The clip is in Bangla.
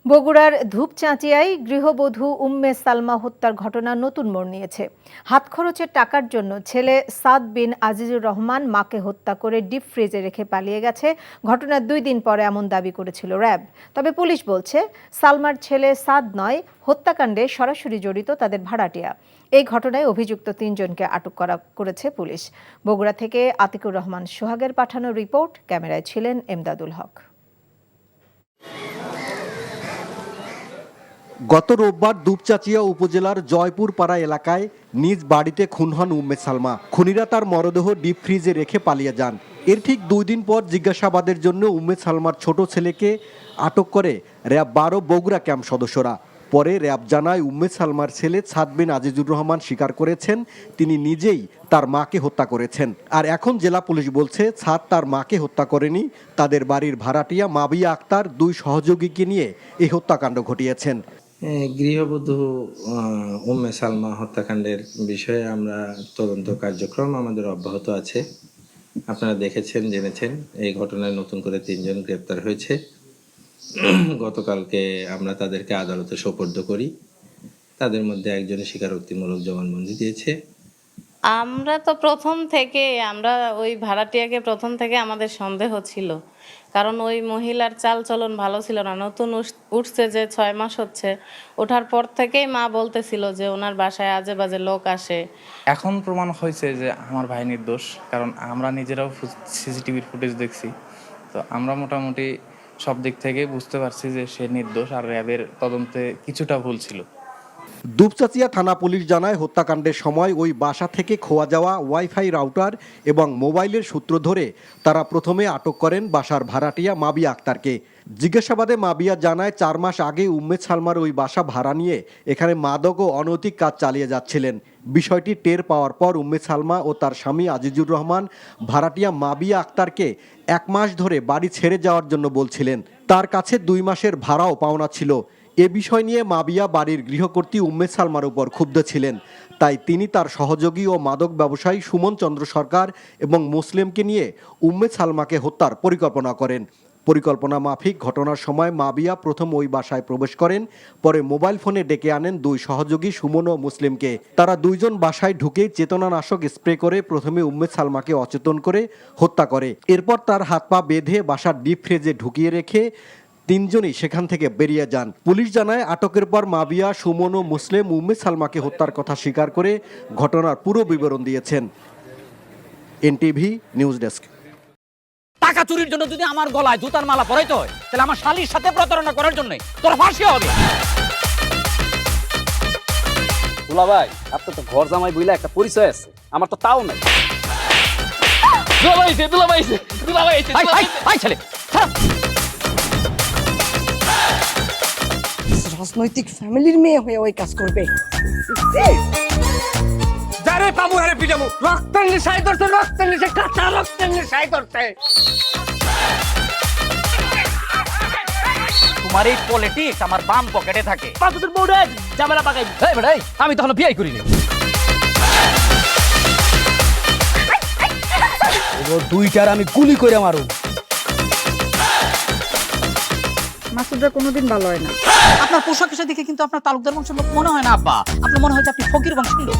বগুড়ার ধূপচাঁচিয়ায় গৃহবধূ উম্মে সালমা হত্যার ঘটনা নতুন মোড় নিয়েছে। হাত খরচের টাকার জন্য ছেলে সাদ বিন আজিজুর রহমান মাকে হত্যা করে ডিপ ফ্রিজে রেখে পালিয়ে গেছে। ঘটনার 2 দিন পরে এমন দাবি করেছিল র্যাব। তবে পুলিশ বলছে সালমার ছেলে সাদ নয়, হত্যাকাণ্ডে সরাসরি জড়িত তাদের ভাড়াটিয়া। এই ঘটনায় অভিযুক্ত 3 জনকে আটক করেছে পুলিশ। বগুড়া থেকে আতিকুর রহমান সোহাগের পাঠানো রিপোর্ট, ক্যামেরায় ছিলেন এমদাদুল হক। গত রোববার দুপচাঁচিয়া উপজেলার জয়পুর পাড়া এলাকায় নিজ বাড়িতে খুন হন উম্মে সালমা। খুনিরা তার মরদেহ ডিপ ফ্রিজে রেখে পালিয়ে যান। এর ঠিক 2 দিন পর জিজ্ঞাসাবাদের জন্য উম্মে সালমার ছোট ছেলেকে আটক করে র্যাব 12 বগুড়া ক্যাম্প সদস্যরা। পরে র্যাব জানায় উম্মে সালমার ছেলে সাদ বিন আজিজুর রহমান স্বীকার করেছেন তিনি নিজেই তার মাকে হত্যা করেছেন। আর এখন জেলা পুলিশ বলছে সাদ তার মাকে হত্যা করেনি, তাদের বাড়ির ভাড়াটিয়া মাবিয়া আক্তার 2 সহযোগীকে নিয়ে এই হত্যাকাণ্ড ঘটিয়েছেন। গৃহবধূ উম্মে সালমা হত্যাকাণ্ডের বিষয়ে আমরা তদন্ত কার্যক্রম আমাদের অব্যাহত আছে। আপনারা দেখেছেন, জেনেছেন এই ঘটনায় নতুন করে 3 জন গ্রেপ্তার হয়েছে। গতকালকে আমরা তাদেরকে আদালতে সোপর্দ করি। তাদের মধ্যে একজনের স্বীকারোক্তিমূলক জবানবন্দি দিয়েছে। আমরা ওই ভাড়াটিয়াকে প্রথম থেকে আমাদের সন্দেহ ছিল, কারণ ওই মহিলার চাল চলন ভালো ছিল না। নতুন উঠছে যে 6 মাস হচ্ছে, ওঠার পর থেকেই মা বলতেছিল যে ওনার বাসায় আজে বাজে লোক আসে। এখন প্রমাণ হয়েছে যে আমার ভাই নির্দোষ, কারণ আমরা নিজেরাও সিসিটিভির ফুটেজ দেখছি। তো আমরা মোটামুটি সব দিক থেকে বুঝতে পারছি যে সে নির্দোষ, আর র্যাবের তদন্তে কিছুটা ভুল ছিল। দুপচাঁচিয়া থানা পুলিশ জানায় হত্যাকাণ্ডের সময় ওই বাসা থেকে খোয়া যাওয়া ওয়াইফাই রাউটার এবং মোবাইলের সূত্র ধরে তারা প্রথমে আটক করেন বাসার ভাড়াটিয়া মাবিয়া আক্তারকে। জিজ্ঞাসাবাদে মাবিয়া জানায় 4 মাস আগে উম্মে সালমার ওই বাসা ভাড়া নিয়ে এখানে মাদক ও অনৈতিক কাজ চালিয়ে যাচ্ছিলেন। বিষয়টি টের পাওয়ার পর উম্মে সালমা ও তার স্বামী আজিজুর রহমান ভাড়াটিয়া মাবিয়া আক্তারকে 1 মাস ধরে বাড়ি ছেড়ে যাওয়ার জন্য বলছিলেন। তার কাছে 2 মাসের ভাড়াও পাওনা ছিল। এ বিষয় নিয়ে মাবিয়া বাড়ির গৃহকর্ত্রী উম্মে সালমার উপর ক্ষুব্ধ ছিলেন। তাই তিনি তার সহযোগী ও মাদক ব্যবসায়ী সুমন চন্দ্র সরকার এবং মুসলিমকে নিয়ে উম্মে সালমাকে হত্যার পরিকল্পনা করেন। পরিকল্পনা মাফিক ঘটনার সময় মাবিয়া প্রথম ওই বাসায় প্রবেশ করেন, পরে মোবাইল ফোনে ডেকে আনেন 2 সহযোগী সুমন ও মুসলিমকে। তারা 2 জন বাসায় ঢুকে চেতনানাশক স্প্রে করে প্রথমে উম্মে সালমাকে অচেতন করে হত্যা করে। এরপর তার হাত পা বেঁধে বাসার ডিপ ফ্রিজে ঢুকিয়ে রেখে 3 জনই সেখান থেকে বেরিয়ে যান। পুলিশ জানায় আটকের পর মাবিয়া, সুমন ও মুসলিম উম্মে সালমাকে হত্যার কথা স্বীকার করে ঘটনার পুরো বিবরণ দিয়েছেন। NTV news desk. টাকা চুরির জন্য যদি আমার গলায় জুতার মালা পরাইতে হয়, তাহলে আমার শালীর সাথে প্রতারণা করার জন্য তোর ফাঁসি হবে। দুলা ভাই, আপনার তো ঘর জামাই বইলা একটা পরিচয় আছে, আমার তো তাও নাই। রাজনৈতিক ফ্যামিলির মেয়ে হয়ে ওই কাজ করবে। যারে পাবো হারে পিটামু, রক্তের নেশায় ধরতে, রক্তের নেশায়, কাঁচা রক্তের নেশায় ধরতে। তোমার এই পলিটিক্স আমার বাম পকেটে থাকে। পাঁচদের বউরে ঝামেলা পাকাই। এই বেটাই, আমি তখন বিয়ে করিনি। এবার 2টার আমি গুলি করে মারু। মাসুদরা কোনোদিন ভালো হয় না। আপনার পোশাক আশাক দেখে কিন্তু আপনার তালুকদার বংশের লোক মনে হয় না আব্বা, আপনার মনে হয় যে আপনি ফকির বংশের লোক।